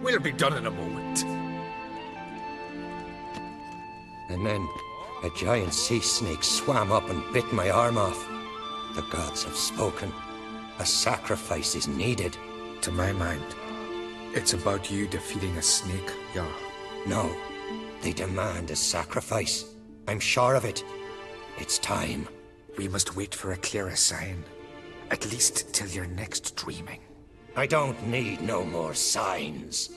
We'll be done in a moment. And then a giant sea snake swam up and bit my arm off. The gods have spoken. A sacrifice is needed. To my mind, it's about you defeating a snake, Jarl. No, they demand a sacrifice. I'm sure of it. It's time. We must wait for a clearer sign. At least till your next dreaming. I don't need no more signs.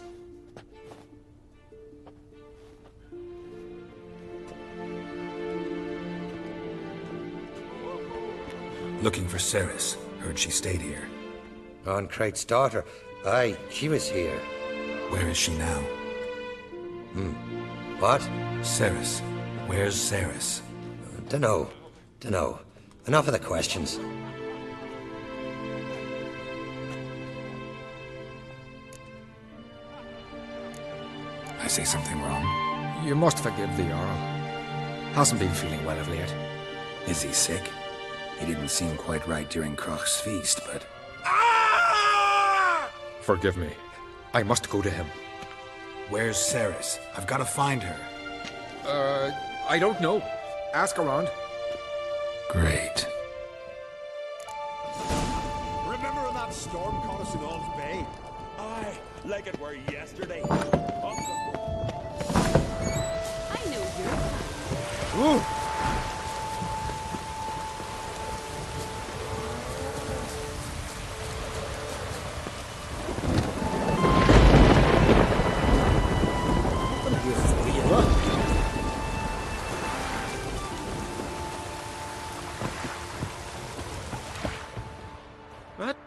Looking for Ceres. Heard she stayed here. On Crate's daughter. Aye, she was here. Where is she now? What? Ceres. Where's Ceres? Dunno. Enough of the questions. I say something wrong? You must forgive the Jarl. Hasn't been feeling well of late. Is he sick? He didn't seem quite right during Kroch's feast, but... Forgive me. I must go to him. Where's Ceres? I've got to find her. I don't know. Ask around. Great. Remember when that storm caught us in All's Bay? Aye, like it were yesterday. I know you're... Ooh!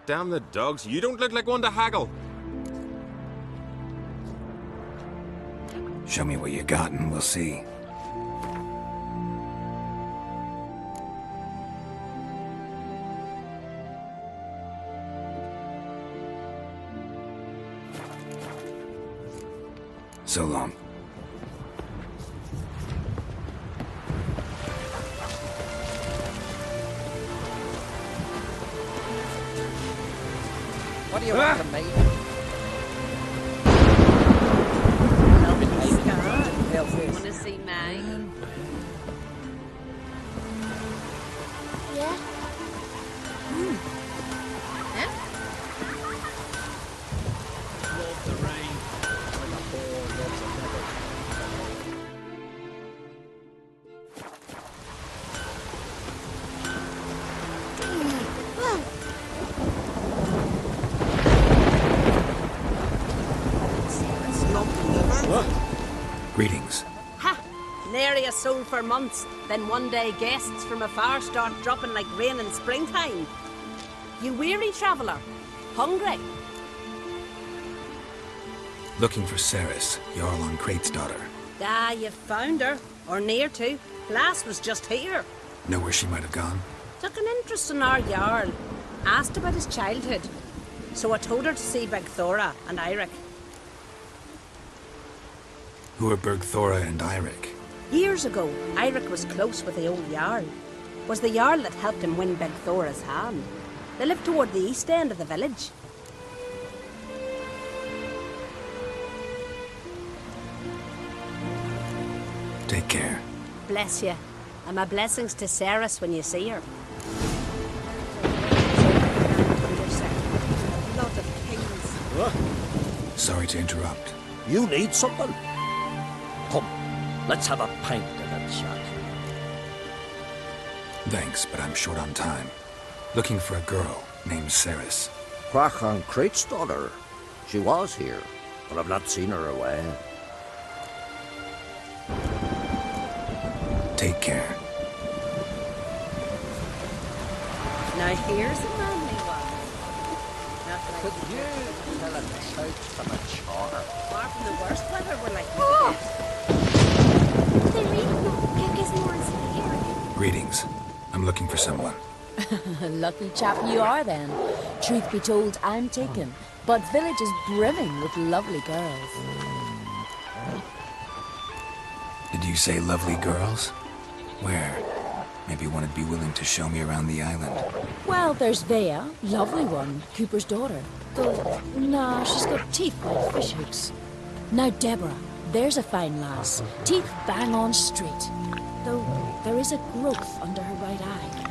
Damn the dogs, you don't look like one to haggle. Show me what you got and we'll see. So long. What do you want from me? Want to see me? Yeah? Yeah? Love the rain. Like a boar loves a feather. Greetings. Ha! Nary a soul for months. Then one day guests from afar start dropping like rain in springtime. You weary traveller? Hungry? Looking for Ceres, Jarl on Crate's daughter. Ah, you found her. Or near to. Lass was just here. Know where she might have gone? Took an interest in our Jarl. Asked about his childhood. So I told her to see Bergthora and Eirik. Who are Bergthora and Eirik? Years ago, Eirik was close with the old Jarl. Was the Jarl that helped him win Bergthora's hand. They lived toward the east end of the village. Take care. Bless you. And my blessings to Ceres when you see her. Lot of kings. What? Sorry to interrupt. You need something? Come, let's have a pint and a chat. Thanks, but I'm short on time. Looking for a girl named Ceres. Crach on Crate's daughter. She was here, but I've not seen her away. Take care. Now here's a manly one. Not that I Could could you tell a shout from a char? far from the worst weather we're like They really don't pick us more in Greetings. I'm looking for someone. Lucky chap you are then. Truth be told, I'm taken, but village is brimming with lovely girls. Did you say lovely girls? Where? Maybe one would be willing to show me around the island. Well, there's Vea, lovely one, Cooper's daughter. Though, nah, she's got teeth like fish hooks. Now Deborah, there's a fine lass. Teeth bang on straight. Though there is a growth under her right eye.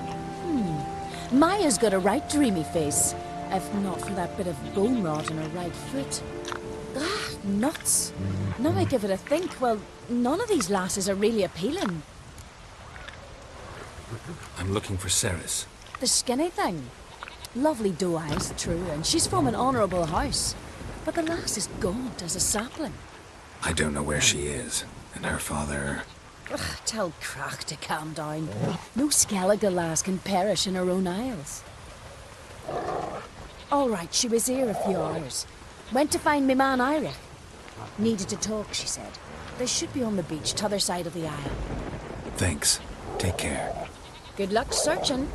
Maya's got a right dreamy face. If not for that bit of bone rot in her right foot. Ah, nuts. Now I give it a think, well, none of these lasses are really appealing. I'm looking for Ceres. The skinny thing. Lovely doe eyes, true, and she's from an honourable house. But the lass is gaunt as a sapling. I don't know where she is, and her father... Ugh, tell Crach to calm down. No Skellige lass can perish in her own isles. All right, she was here a few hours. Went to find me man Iric. Needed to talk, she said. They should be on the beach, t'other side of the isle. Thanks. Take care. Good luck searching.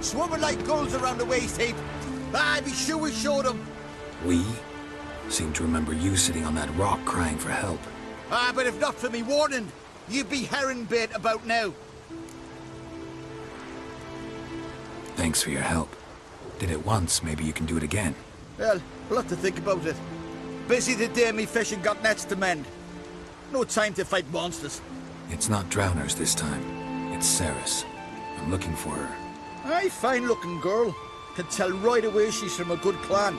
Swimming like gulls around the waist heap. Be sure we showed them. We? Seem to remember you sitting on that rock crying for help. But if not for me warning, you'd be herring bait about now. Thanks for your help. Did it once, maybe you can do it again. Well, we'll have to think about it. Busy today, me fishing got nets to mend. No time to fight monsters. It's not drowners this time. It's Ceres. I'm looking for her. Aye, fine-looking girl. Can tell right away she's from a good clan.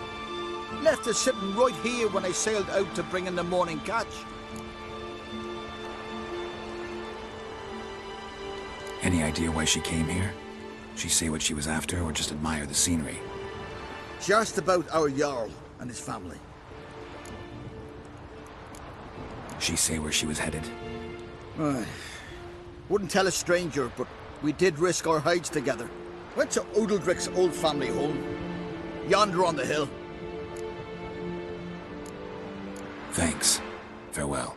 Left her sitting right here when I sailed out to bring in the morning catch. Any idea why she came here? She say what she was after, or just admire the scenery? She asked about our Jarl and his family. She say where she was headed? Wouldn't tell a stranger, but we did risk our hides together. Went to Odeldrick's old family home. Yonder on the hill. Thanks. Farewell.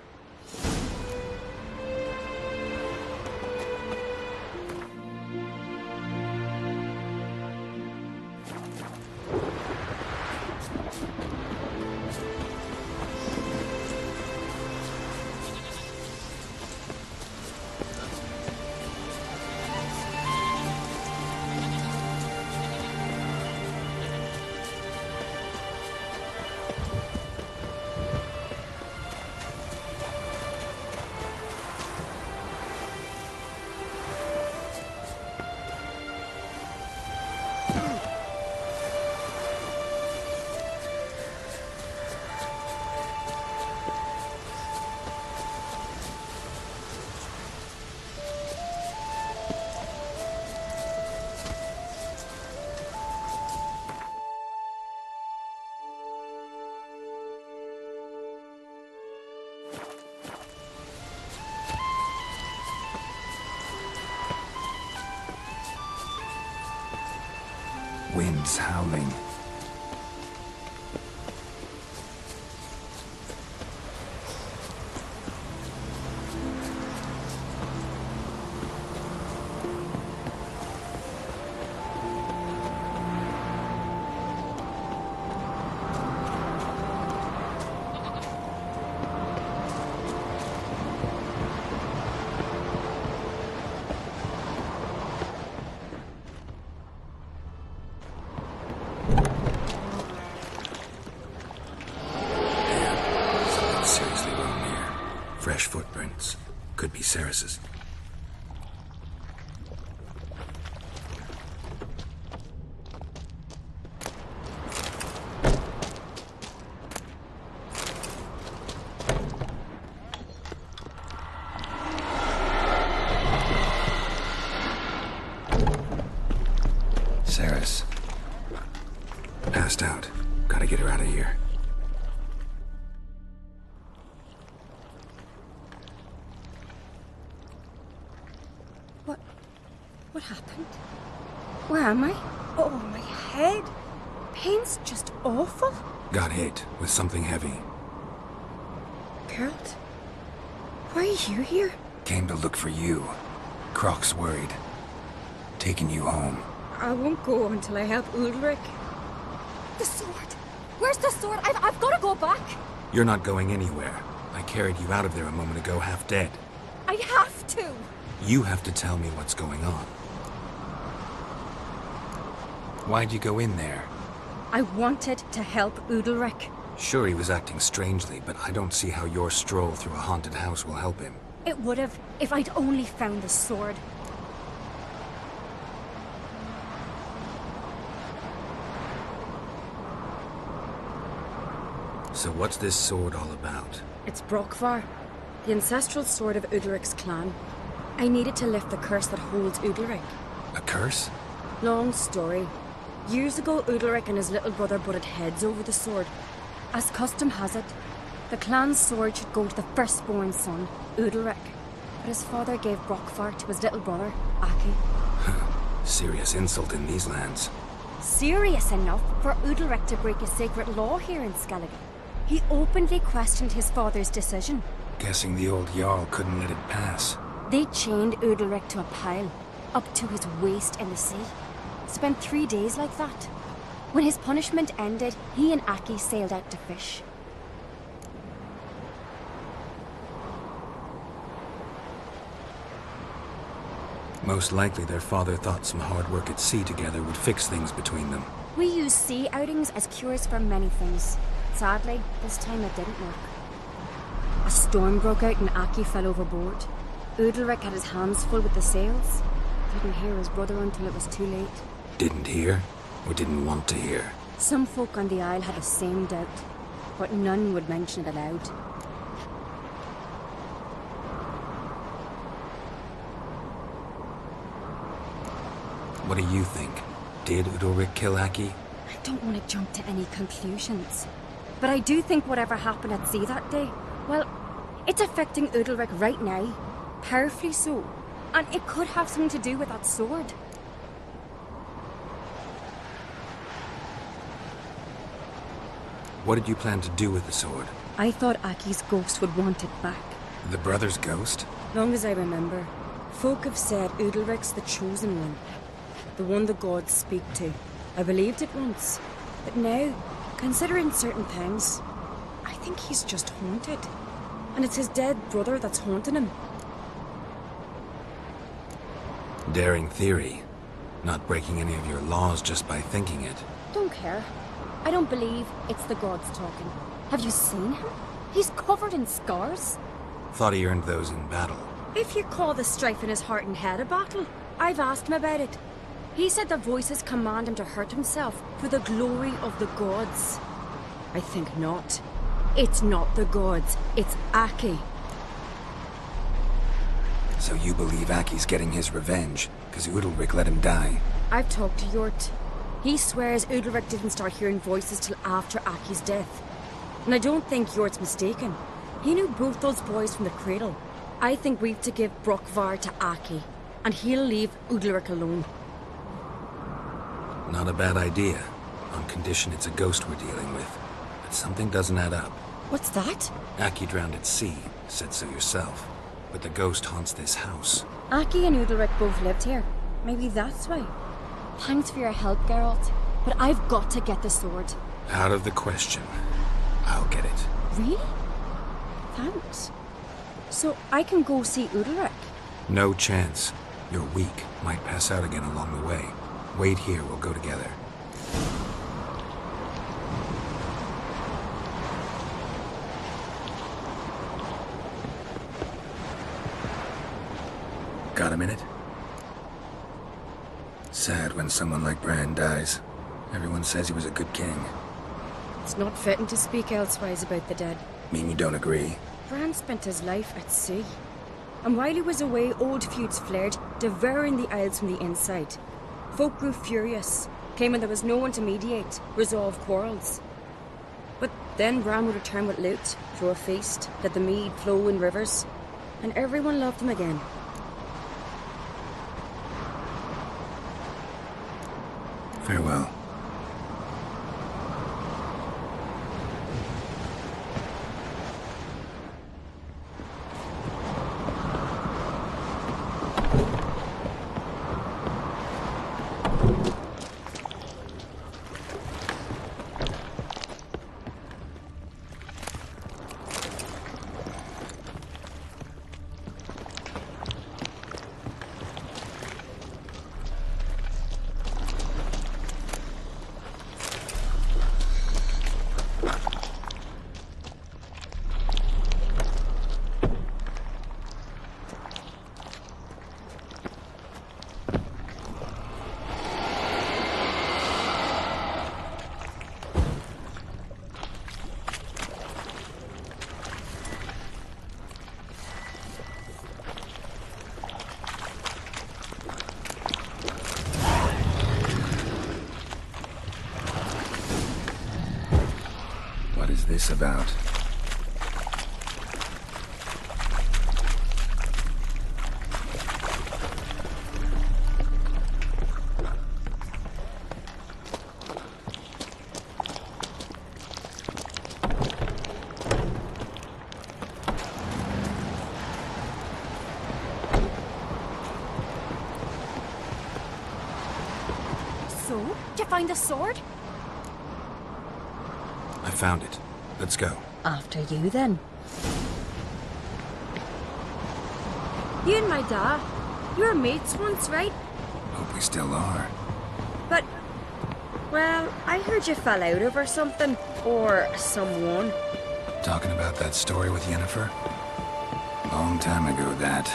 Winds howling. Fresh footprints. Could be Ceres's. passed out. Gotta get her out of here. What happened? Where am I? Oh, my head. Pain's just awful. Got hit with something heavy. Geralt? Why are you here? Came to look for you. Croc's worried. Taking you home. I won't go until I help Ulrich. The sword! Where's the sword? I've got to go back! You're not going anywhere. I carried you out of there a moment ago, half dead. I have to! You have to tell me what's going on. Why'd you go in there? I wanted to help Ulrich. Sure, he was acting strangely, but I don't see how your stroll through a haunted house will help him. It would have, if I'd only found the sword. So what's this sword all about? It's Brokvar, the ancestral sword of Udalric's clan. I needed to lift the curse that holds Udalric. A curse? Long story. Years ago, Udalric and his little brother butted heads over the sword. As custom has it, the clan's sword should go to the firstborn son, Udalric. But his father gave Brokvar to his little brother, Aki. Serious insult in these lands. Serious enough for Udalric to break a sacred law here in Skellige. He openly questioned his father's decision. Guessing the old Jarl couldn't let it pass. They chained Udalric to a pile, up to his waist in the sea. Spent 3 days like that. When his punishment ended, he and Aki sailed out to fish. Most likely their father thought some hard work at sea together would fix things between them. We use sea outings as cures for many things. Sadly, this time it didn't work. A storm broke out and Aki fell overboard. Udalric had his hands full with the sails. Didn't hear his brother until it was too late. Didn't hear? Or didn't want to hear? Some folk on the Isle had the same doubt, but none would mention it aloud. What do you think? Did Udalric kill Aki? I don't want to jump to any conclusions. But I do think whatever happened at sea that day, well, it's affecting Udalric right now. Powerfully so. And it could have something to do with that sword. What did you plan to do with the sword? I thought Aki's ghost would want it back. The brother's ghost? Long as I remember, folk have said Udalric's the chosen one. The one the gods speak to. I believed it once. But now, considering certain things, I think he's just haunted. And it's his dead brother that's haunting him. Daring theory. Not breaking any of your laws just by thinking it. Don't care. I don't believe it's the gods talking. Have you seen him? He's covered in scars. Thought he earned those in battle. If you call the strife in his heart and head a battle, I've asked him about it. He said the voices command him to hurt himself for the glory of the gods. I think not. It's not the gods, it's Aki. So you believe Aki's getting his revenge, because Udalric let him die? I've talked to Yort. He swears Udalric didn't start hearing voices till after Aki's death. And I don't think Yort's mistaken. He knew both those boys from the cradle. I think we've to give Brokvar to Aki, and he'll leave Udalric alone. Not a bad idea, on condition it's a ghost we're dealing with. But something doesn't add up. What's that? Aki drowned at sea, said so yourself. But the ghost haunts this house. Aki and Udalric both lived here. Maybe that's why. Thanks for your help, Geralt. But I've got to get the sword. Out of the question. I'll get it. Really? Thanks. So I can go see Udalric? No chance. You're weak. Might pass out again along the way. Wait here, we'll go together. Got a minute? Sad when someone like Bran dies. Everyone says he was a good king. It's not fitting to speak elsewise about the dead. Mean you don't agree? Bran spent his life at sea. And while he was away, old feuds flared, devouring the Isles from the inside. Folk grew furious. Came when there was no one to mediate, resolve quarrels. But then Bran would return with loot, throw a feast, let the mead flow in rivers, and everyone loved him again. Farewell. What is this about? So, did you find the sword? I found it. Let's go. After you, then. You and my dad, you were mates once, right? Hope we still are. But, well, I heard you fell out over something. Or someone. Talking about that story with Yennefer? Long time ago, that.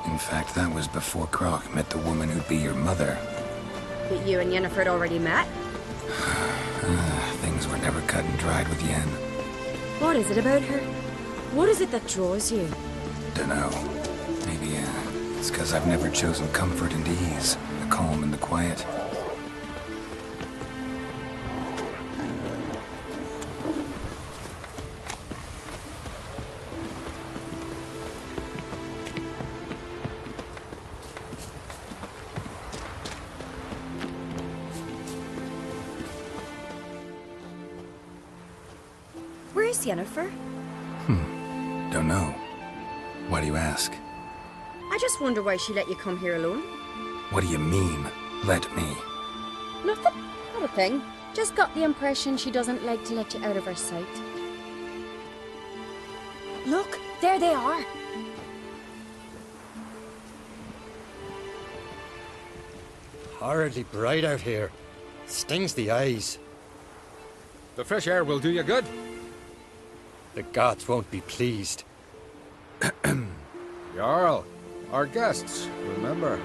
In fact, that was before Croc met the woman who'd be your mother. But you and Yennefer had already met? Things were never cut and dried with Yen. What is it about her? What is it that draws you? Dunno. Maybe, it's because I've never chosen comfort and ease, the calm and the quiet. Where's Yennefer? Don't know. Why do you ask? I just wonder why she let you come here alone. What do you mean, let me? Nothing. Not a thing. Just got the impression she doesn't like to let you out of her sight. Look, there they are. Horridly bright out here. Stings the eyes. The fresh air will do you good. The gods won't be pleased. Jarl, our guests, remember.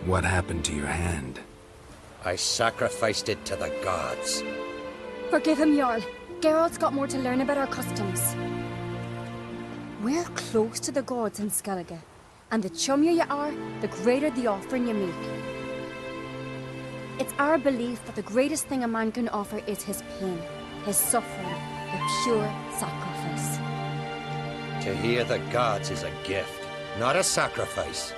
What happened to your hand? I sacrificed it to the gods. Forgive him, Jarl. Geralt's got more to learn about our customs. We're close to the gods in Skellige, and the chummier you are, the greater the offering you make. It's our belief that the greatest thing a man can offer is his pain, his suffering, a pure sacrifice. To hear the gods is a gift, not a sacrifice.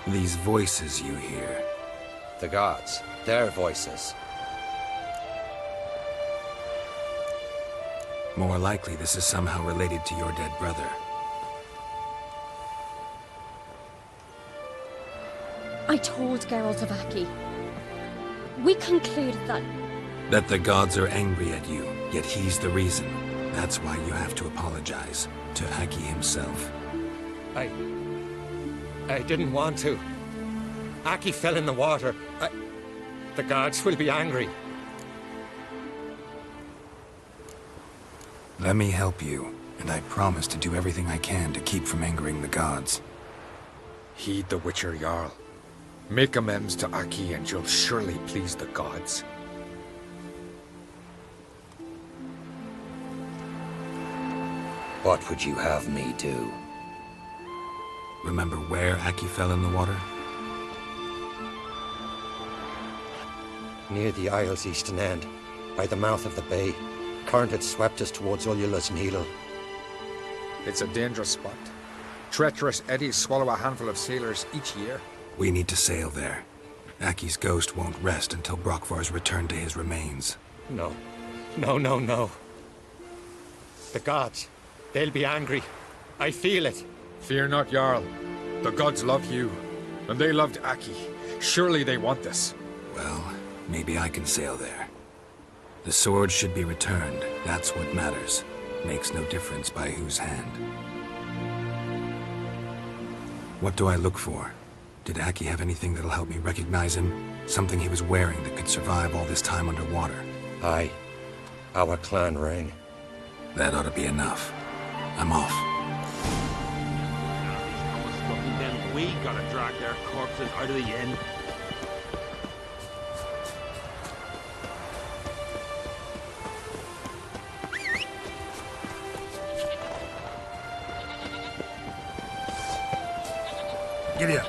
These voices you hear. The gods, their voices. More likely this is somehow related to your dead brother. I told Geralt of Aki. We concluded that... That the gods are angry at you, yet he's the reason. That's why you have to apologize to Aki himself. I didn't want to. Aki fell in the water. The gods will be angry. Let me help you, and I promise to do everything I can to keep from angering the gods. Heed the Witcher Jarl. Make amends to Aki and you'll surely please the gods. What would you have me do? Remember where Aki fell in the water? Near the isle's eastern end, by the mouth of the bay. Current had swept us towards Ullula's Needle. It's a dangerous spot. Treacherous eddies swallow a handful of sailors each year. We need to sail there. Aki's ghost won't rest until Brokvar's returned to his remains. No. No. The gods, they'll be angry. I feel it. Fear not, Jarl. The gods love you, and they loved Aki. Surely they want this. Well, maybe I can sail there. The sword should be returned. That's what matters. Makes no difference by whose hand. What do I look for? Did Aki have anything that'll help me recognize him? Something he was wearing that could survive all this time underwater? Aye. Our clan ring. That ought to be enough. I'm off. Then we gotta drag their corpses out of the inn. Giddy up.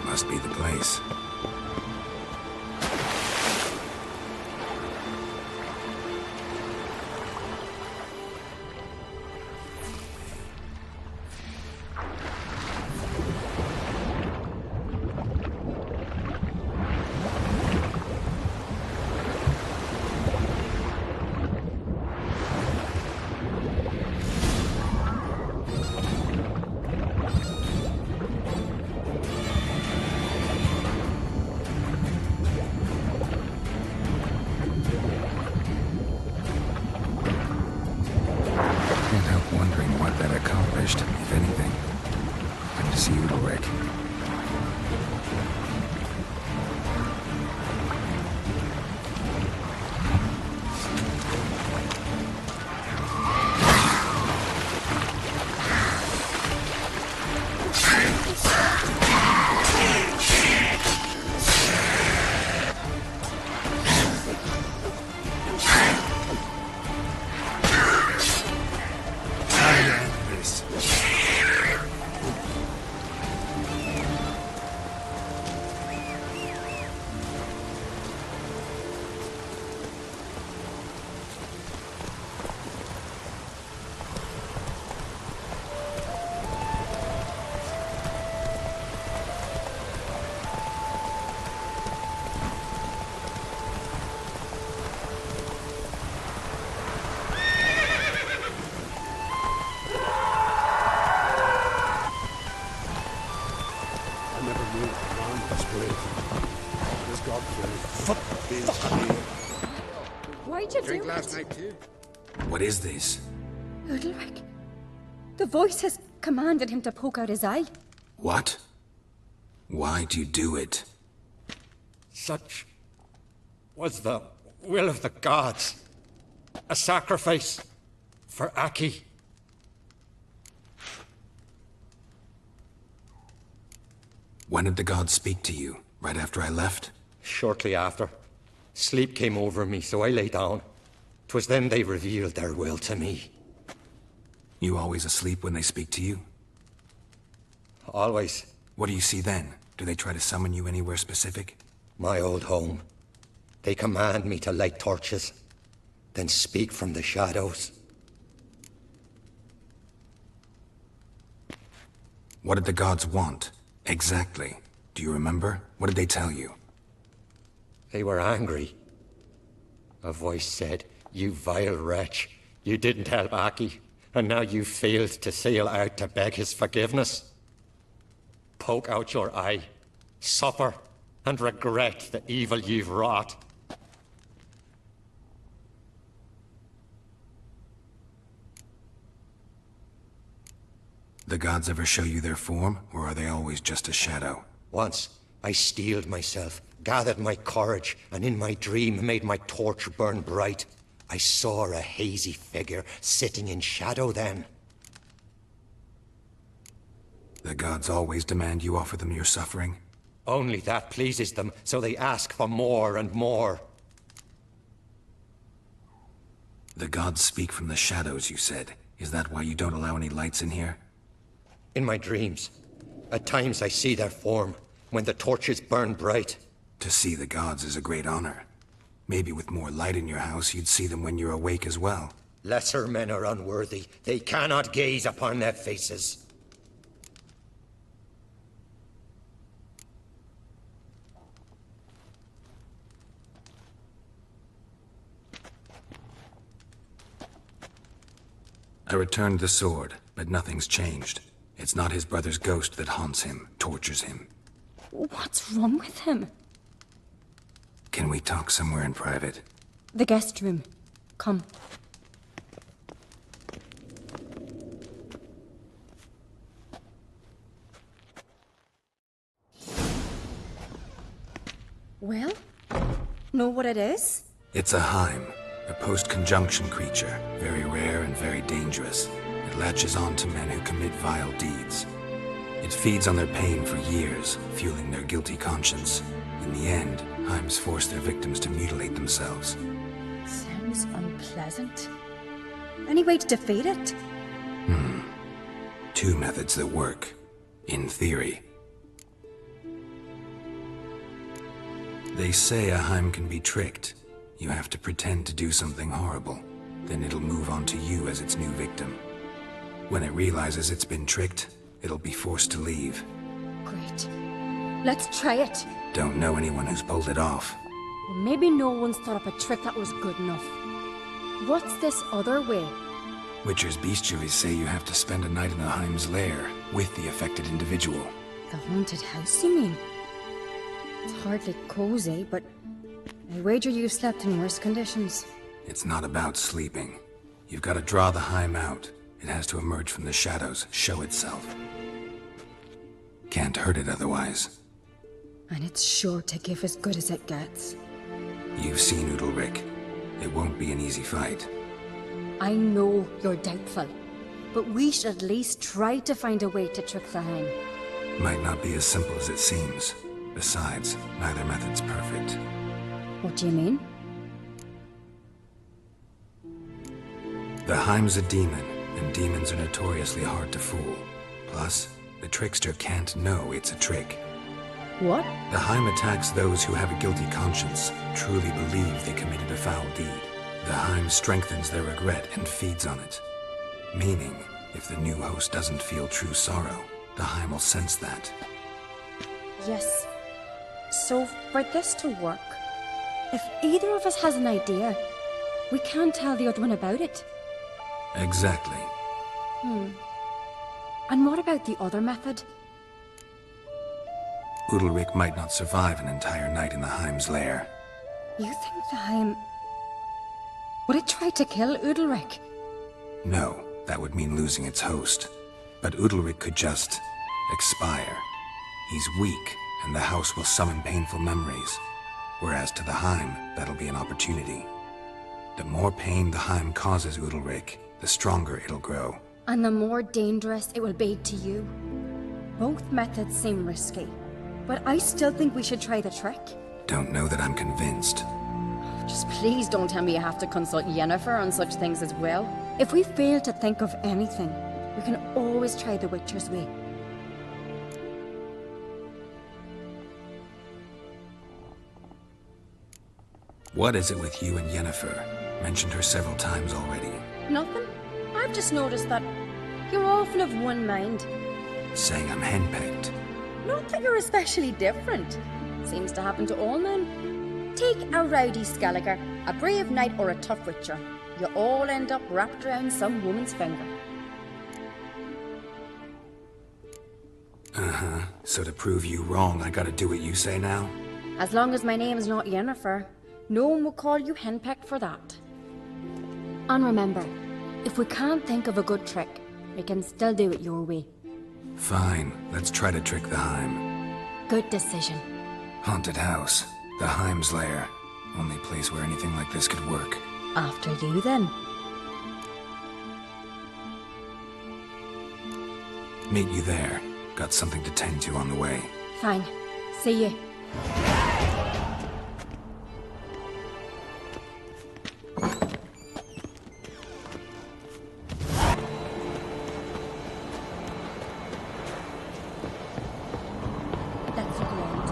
Must be the place. If anything, I'm to see Udalric. Why'd you Drink do last it? night too. What is this? Udalric. The voice has commanded him to poke out his eye. What? Why'd you do it? Such was the will of the gods. A sacrifice for Aki. When did the gods speak to you? Right after I left? Shortly after. Sleep came over me, so I lay down. 'Twas then they revealed their will to me. You always asleep when they speak to you? Always. What do you see then? Do they try to summon you anywhere specific? My old home. They command me to light torches, then speak from the shadows. What did the gods want? Exactly. Do you remember? What did they tell you? They were angry. A voice said, "You vile wretch. You didn't help Aki, and now you failed to sail out to beg his forgiveness. Poke out your eye, suffer, and regret the evil you've wrought." The gods ever show you their form, or are they always just a shadow? Once, I steeled myself, gathered my courage, and in my dream made my torch burn bright. I saw a hazy figure sitting in shadow then. The gods always demand you offer them your suffering? Only that pleases them, so they ask for more and more. The gods speak from the shadows, you said. Is that why you don't allow any lights in here? In my dreams. At times I see their form, when the torches burn bright. To see the gods is a great honor. Maybe with more light in your house, you'd see them when you're awake as well. Lesser men are unworthy. They cannot gaze upon their faces. I returned the sword, but nothing's changed. It's not his brother's ghost that haunts him, tortures him. What's wrong with him? Can we talk somewhere in private? The guest room. Come. Well, know what it is? It's a Heim, a post-conjunction creature, very rare and very dangerous. It latches on to men who commit vile deeds. It feeds on their pain for years, fueling their guilty conscience. In the end, Heims force their victims to mutilate themselves. Sounds unpleasant. Any way to defeat it? Two methods that work. In theory. They say a Heim can be tricked. You have to pretend to do something horrible. Then it'll move on to you as its new victim. When it realizes it's been tricked, it'll be forced to leave. Great. Let's try it. Don't know anyone who's pulled it off. Well, maybe no one's thought up a trick that was good enough. What's this other way? Witcher's bestiaries say you have to spend a night in the Heim's lair with the affected individual. The haunted house, you mean? It's hardly cozy, but I wager you've slept in worse conditions. It's not about sleeping. You've got to draw the Heim out. It has to emerge from the shadows, show itself. Can't hurt it otherwise. And it's sure to give as good as it gets. You've seen Udalric. It won't be an easy fight. I know you're doubtful, but we should at least try to find a way to trick the Heim. Might not be as simple as it seems. Besides, neither method's perfect. What do you mean? The Heim's a demon, and demons are notoriously hard to fool. Plus, the trickster can't know it's a trick. What? The Heim attacks those who have a guilty conscience, truly believe they committed a foul deed. The Heim strengthens their regret and feeds on it. Meaning, if the new host doesn't feel true sorrow, the Heim will sense that. Yes. So, for this to work, if either of us has an idea, we can't tell the other one about it. Exactly. And what about the other method? Udalric might not survive an entire night in the Heim's lair. You think the Heim... would it try to kill Udalric? No, that would mean losing its host. But Udalric could just... expire. He's weak, and the house will summon painful memories. Whereas to the Heim, that'll be an opportunity. The more pain the Heim causes Udalric, the stronger it'll grow. And the more dangerous it will be to you. Both methods seem risky. But I still think we should try the trick. Don't know that I'm convinced. Just please don't tell me you have to consult Yennefer on such things as well. If we fail to think of anything, we can always try the Witcher's way. What is it with you and Yennefer? Mentioned her several times already. Nothing. I've just noticed that you're often of one mind. Saying I'm henpecked. Not that you're especially different. Seems to happen to all men. Take a rowdy Skelliger, a brave knight, or a tough witcher. You all end up wrapped around some woman's finger. Uh-huh. So to prove you wrong, I gotta do what you say now? As long as my name's not Yennefer, no one will call you henpecked for that. And remember, if we can't think of a good trick, we can still do it your way. Fine. Let's try to trick the Heim. Good decision. Haunted house. The Heim's lair. Only place where anything like this could work. After you, then. Meet you there. Got something to tend to on the way. Fine. See you. Let's look around.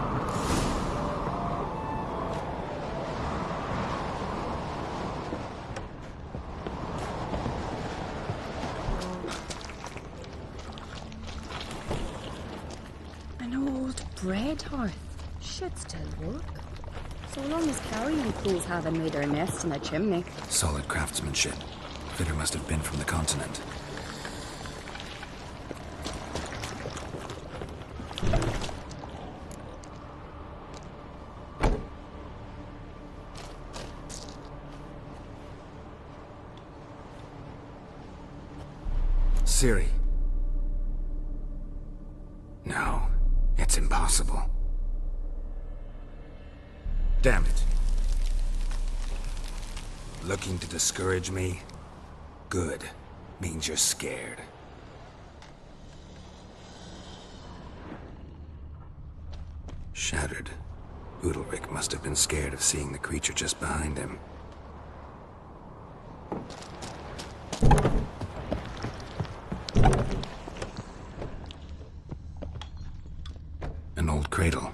An old bread hearth. Should still work. So long as carrion crows haven't made their nest in a chimney. Solid craftsmanship. Fitter must have been from the continent. Ciri. No, it's impossible. Damn it. Looking to discourage me? Good. Means you're scared. Shattered. Udalric must have been scared of seeing the creature just behind him. An old cradle.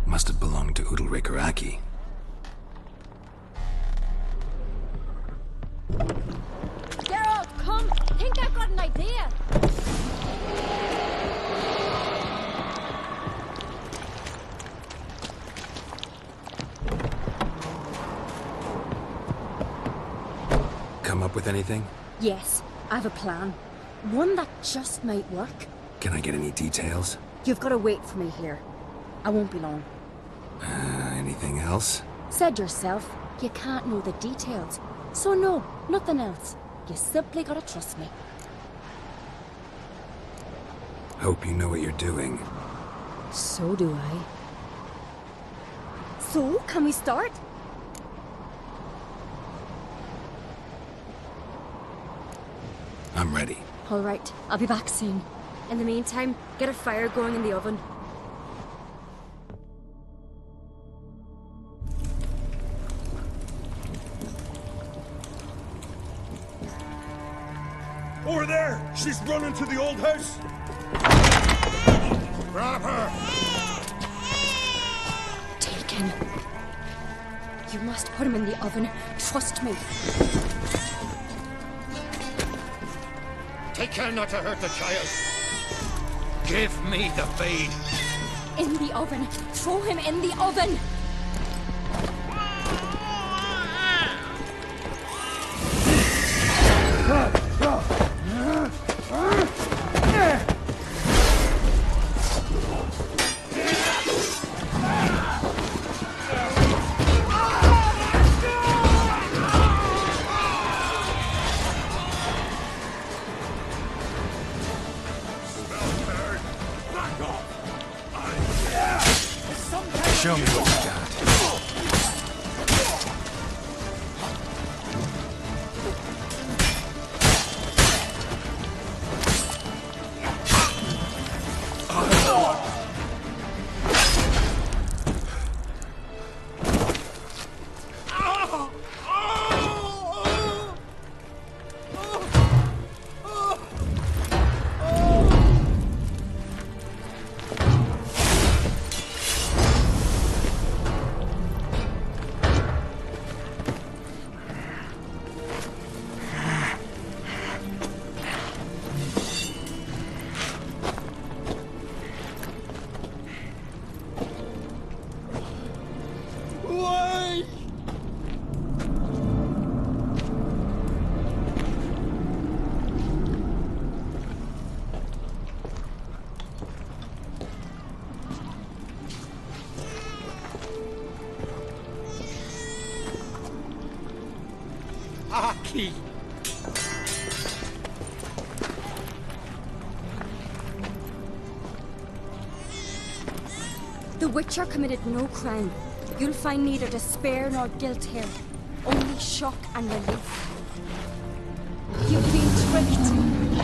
Must have belonged to Udalric or Aki. Geralt, come! Think I've got an idea! Come up with anything? Yes, I have a plan. One that just might work. Can I get any details? You've got to wait for me here. I won't be long. Anything else? Said yourself, you can't know the details. So no, nothing else. You simply gotta trust me. Hope you know what you're doing. So do I. So, can we start? I'm ready. All right, I'll be back soon. In the meantime, get a fire going in the oven. Over there! She's running to the old house! Grab her! Take him. You must put him in the oven. Trust me. Take care not to hurt the child. Give me the feed. In the oven! Throw him in the oven! Show me what you got. Aki! The Witcher committed no crime. You'll find neither despair nor guilt here. Only shock and relief. You've been tricked.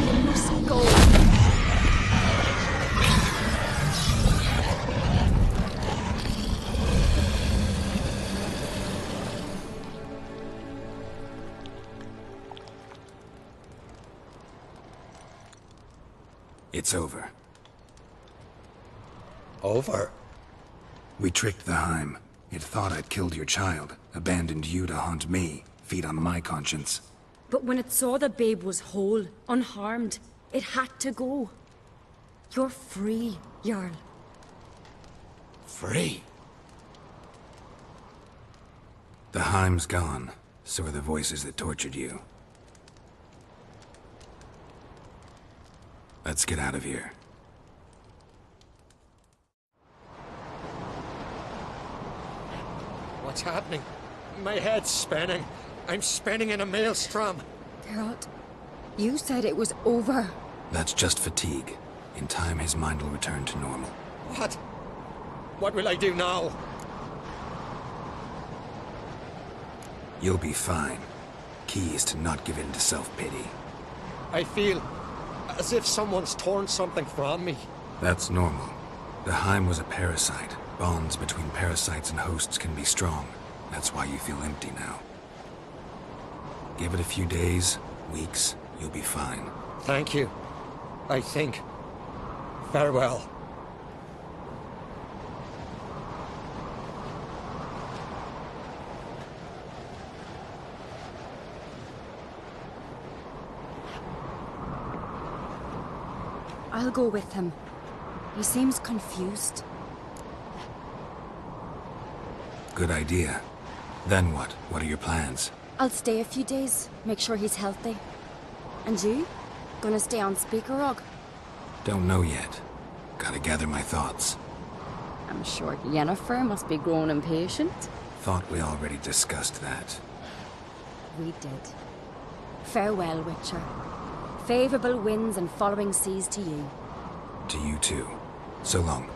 You must go. It's over. Over? We tricked the Heim. It thought I'd killed your child, abandoned you to haunt me, feed on my conscience. But when it saw the babe was whole, unharmed, it had to go. You're free, Jarl. Free? The Heim's gone, so are the voices that tortured you. Let's get out of here. What's happening? My head's spinning. I'm spinning in a maelstrom. Geralt, you said it was over. That's just fatigue. In time, his mind will return to normal. What? What will I do now? You'll be fine. Key is to not give in to self-pity. I feel as if someone's torn something from me. That's normal. The Heim was a parasite. Bonds between parasites and hosts can be strong. That's why you feel empty now. Give it a few days, weeks, you'll be fine. Thank you. I think. Farewell. I'll go with him. He seems confused. Good idea. Then what? What are your plans? I'll stay a few days, make sure he's healthy. And you? Gonna stay on Speaker Rog? Don't know yet. Gotta gather my thoughts. I'm sure Yennefer must be growing impatient. Thought we already discussed that. We did. Farewell, Witcher. Favorable winds and following seas to you. To you too. So long.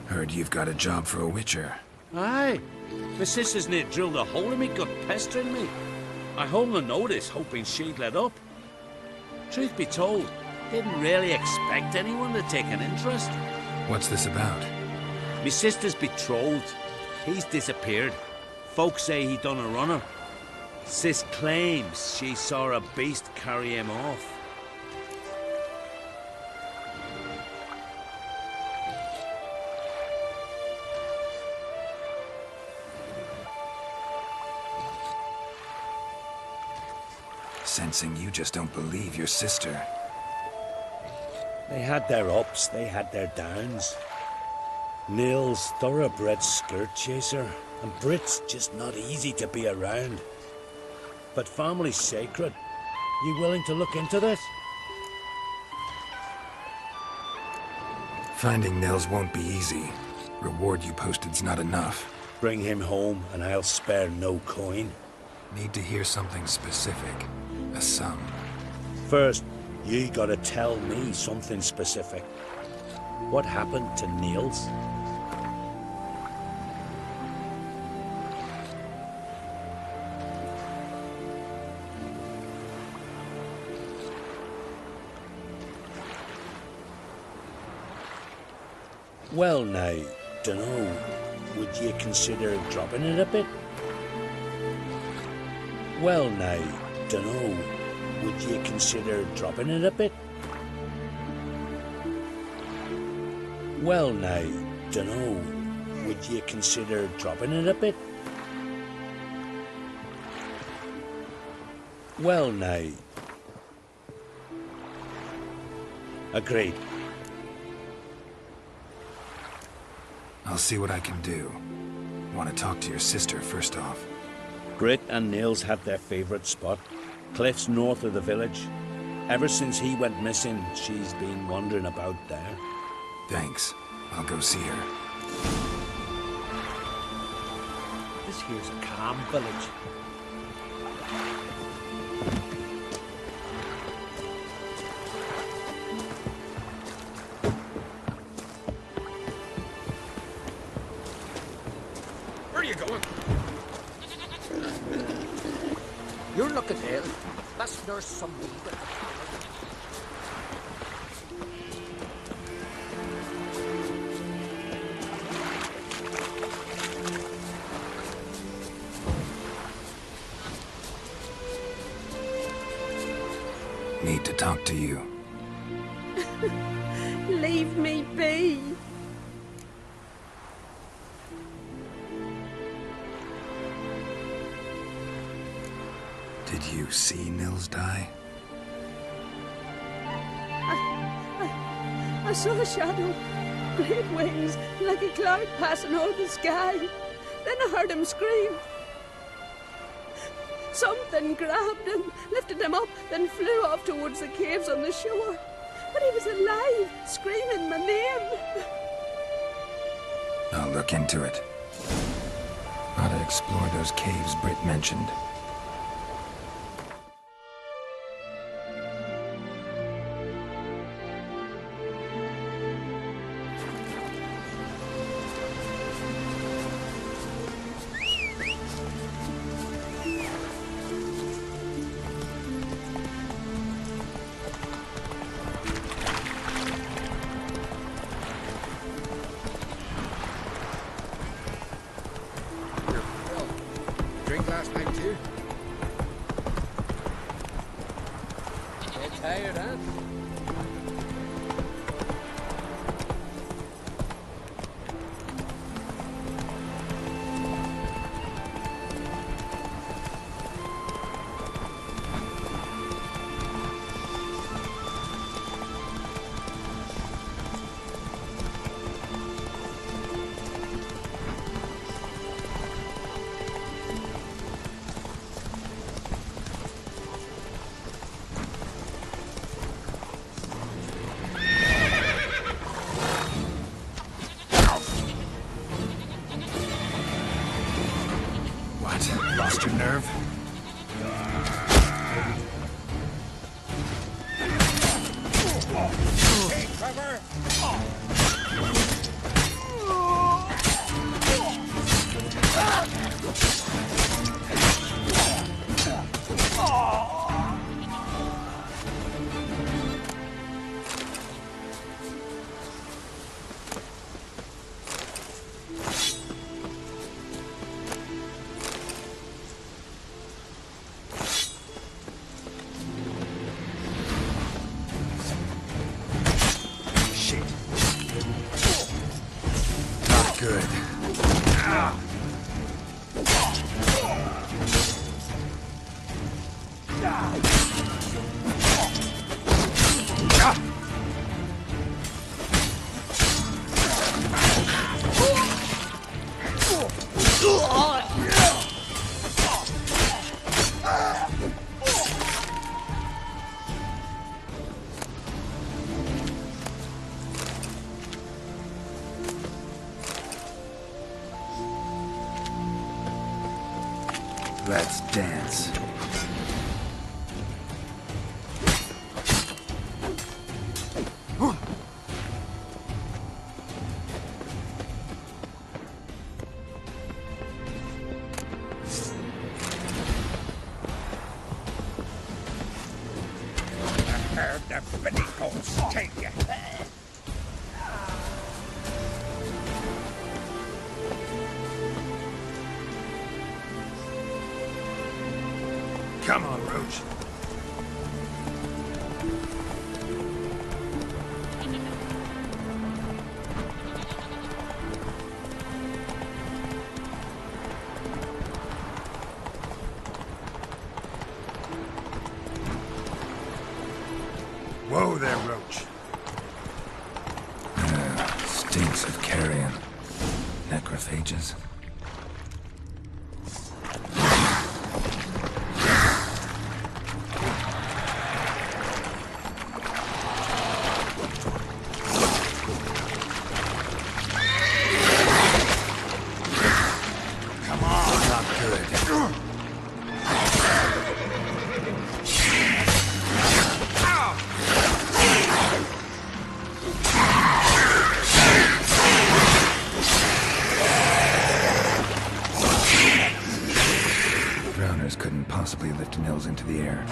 Heard you've got a job for a Witcher. Aye. My sister's near drilled a hole in me gut, pestering me. I hung a notice, hoping she'd let up. Truth be told, didn't really expect anyone to take an interest. What's this about? My sister's betrothed. He's disappeared. Folks say he done a runner. Sis claims she saw a beast carry him off. Sensing you just don't believe your sister. They had their ups, they had their downs. Nils, thoroughbred skirt chaser, and Brit's just not easy to be around. But family's sacred. You willing to look into this? Finding Nils won't be easy. Reward you posted's not enough. Bring him home and I'll spare no coin. Need to hear something specific. A sum. First, you gotta tell me something specific. What happened to Nils? Well now, dunno, would you consider dropping it a bit? Well now, dunno, would you consider dropping it a bit? Well now, dunno, would you consider dropping it a bit? Well now. Agreed. I'll see what I can do. Want to talk to your sister first off. Britt and Nils had their favourite spot, cliffs north of the village. Ever since he went missing, she's been wandering about there. Thanks. I'll go see her. This here's a calm village. Where are you going? You're looking ill. Let's nurse some weed. Need to talk to you. Leave me be. Did you see Nils die? I saw a shadow, great wings, like a cloud passing over the sky. Then I heard him scream. Something grabbed him, lifted him up, then flew off towards the caves on the shore. But he was alive, screaming my name. I'll look into it. Ought to explore those caves Britt mentioned. Drink last night too? Get tired, huh? Lost your nerve? Take cover! Good. Let's dance. I heard the Benedictos take you. Come on, Roach. Whoa there, Roach. Stinks of carrion. Necrophages. possibly lift Nils into the air.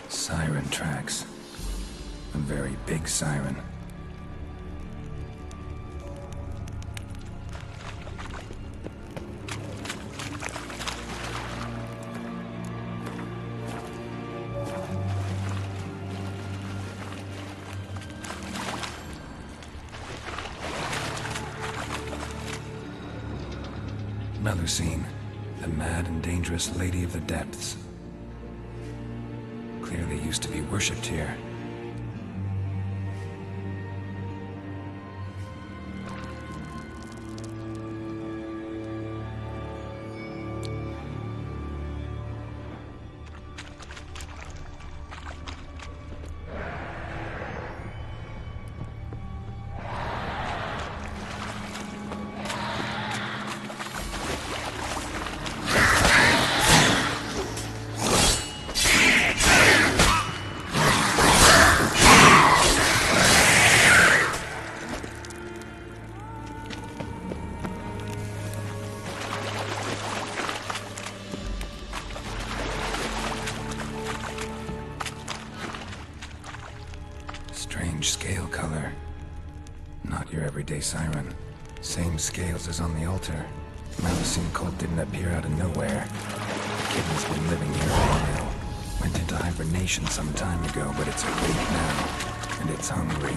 Siren tracks. A very big siren. Melusine, the mad and dangerous Lady of the Depths. Clearly used to be worshipped here. Strange scale color. Not your everyday siren. Same scales as on the altar. Melusine cult didn't appear out of nowhere. The kitten's been living here a while. Went into hibernation some time ago, but it's awake now. And it's hungry.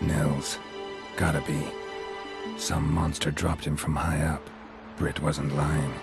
Nils. Gotta be. Some monster dropped him from high up. Britt wasn't lying.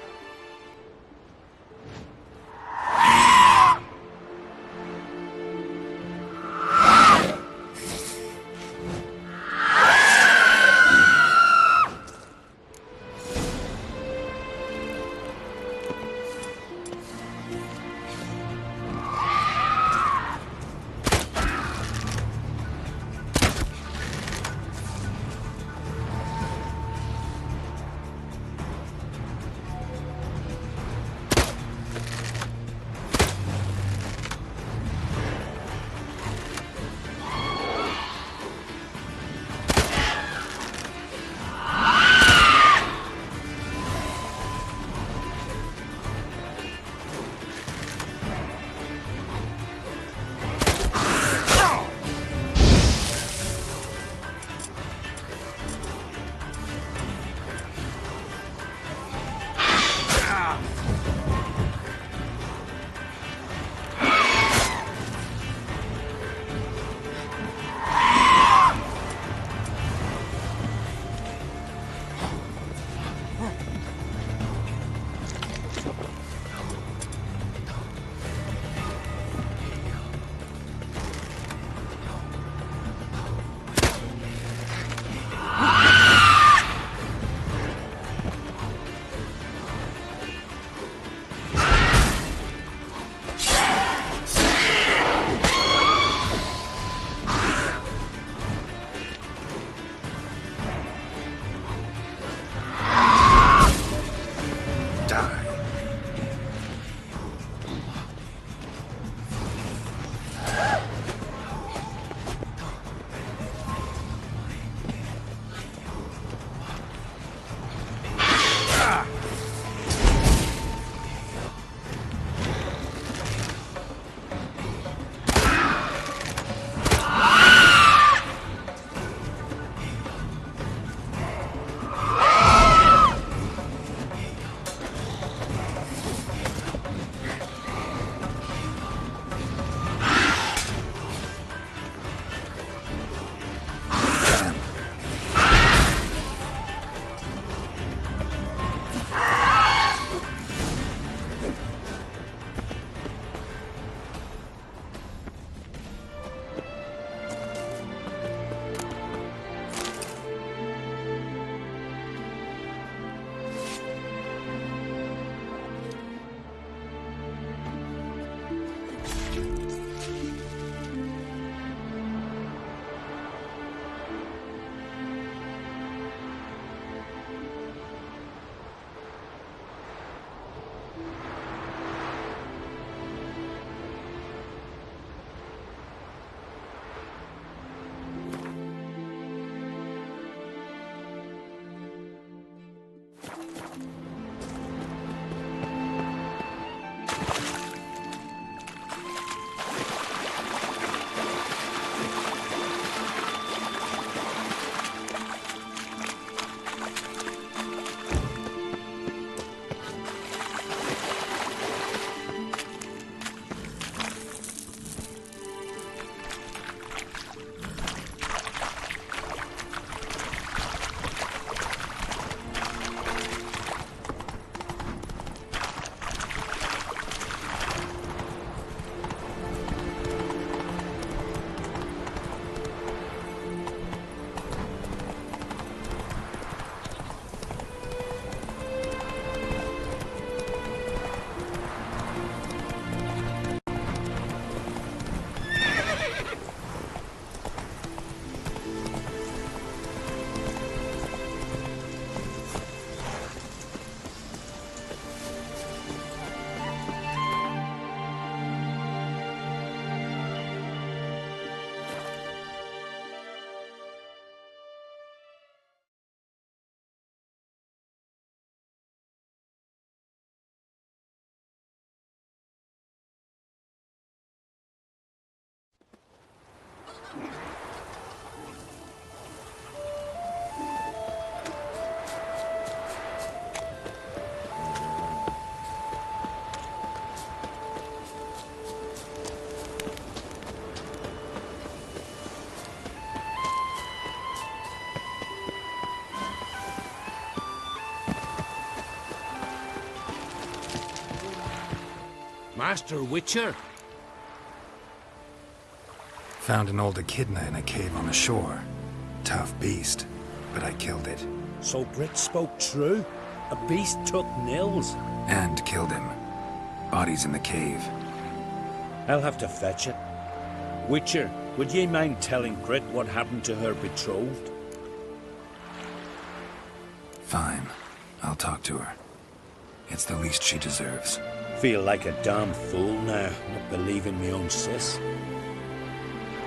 Master Witcher? Found an old echidna in a cave on the shore. Tough beast, but I killed it. So Brit spoke true? A beast took Nils? And killed him. Body's in the cave. I'll have to fetch it. Witcher, would ye mind telling Brit what happened to her betrothed? Fine. I'll talk to her. It's the least she deserves. Feel like a damn fool now, not believing me own sis.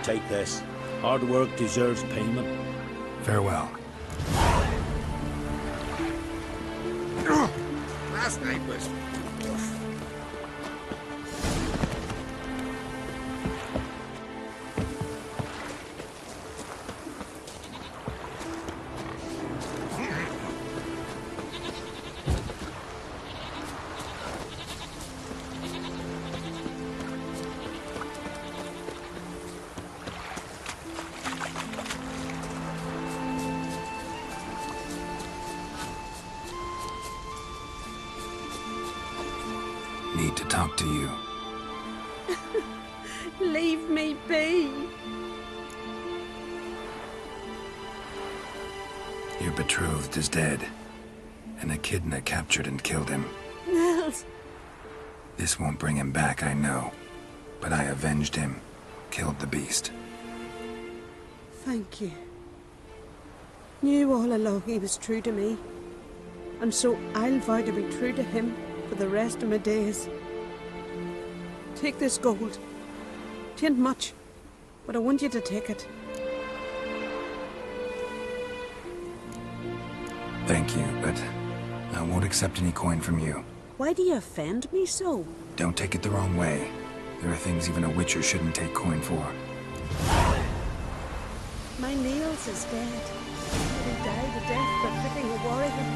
Take this. Hard work deserves payment. Farewell. Last night was... Need to talk to you. Leave me be. Your betrothed is dead. An echidna captured and killed him. Nils. This won't bring him back, I know. But I avenged him. Killed the beast. Thank you. Knew all along he was true to me. And so I'll vow to be true to him for the rest of my days. Take this gold. 'Tain't much, but I want you to take it. Thank you, but I won't accept any coin from you. Why do you offend me so? Don't take it the wrong way. There are things even a witcher shouldn't take coin for. My Niels is dead. He died a death befitting a warrior.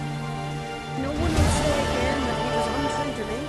No one will say again that he was untrue to me.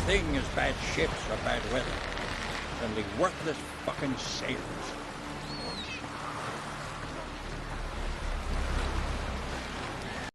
Thing as bad ships or bad weather. Only worthless fucking sailors.